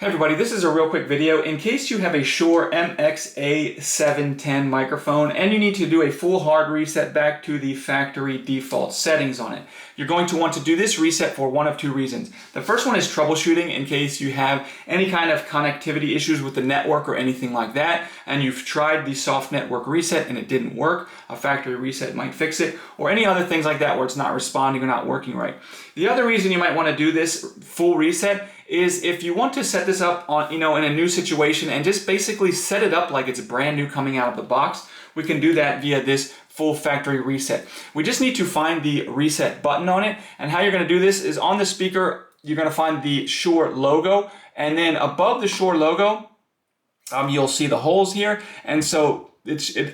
Hey everybody, this is a real quick video. In case you have a Shure MXA710 microphone and you need to do a full hard reset back to the factory default settings on it, you're going to want to do this reset for one of two reasons. The first one is troubleshooting in case you have any kind of connectivity issues with the network or anything like that, and you've tried the soft network reset and it didn't work. A factory reset might fix it, or any other things like that where it's not responding or not working right. The other reason you might want to do this full reset is if you want to set this up on, in a new situation and just basically set it up like it's brand new coming out of the box. We can do that via this full factory reset. We just need to find the reset button on it, and how you're going to do this is on the speaker you're going to find the Shure logo, and then above the Shure logo you'll see the holes here, and so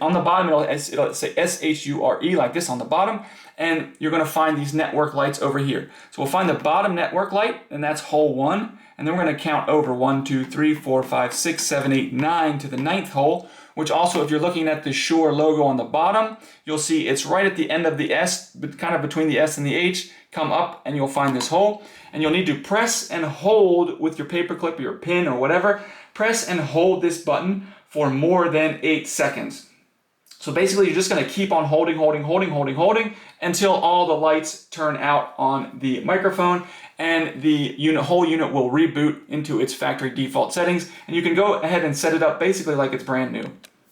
on the bottom it'll say S-H-U-R-E like this on the bottom, and you're going to find these network lights over here. So we'll find the bottom network light, and that's hole 1, and then we're going to count over 1, 2, 3, 4, 5, 6, 7, 8, 9 to the 9th hole, which also if you're looking at the Shure logo on the bottom, you'll see it's right at the end of the S, but kind of between the S and the H. Come up and you'll find this hole, and you'll need to press and hold with your paper clip or your pin or whatever, press and hold this button for more than 8 seconds. So basically you're just going to keep on holding until all the lights turn out on the microphone, and the whole unit will reboot into its factory default settings, and you can go ahead and set it up basically like it's brand new.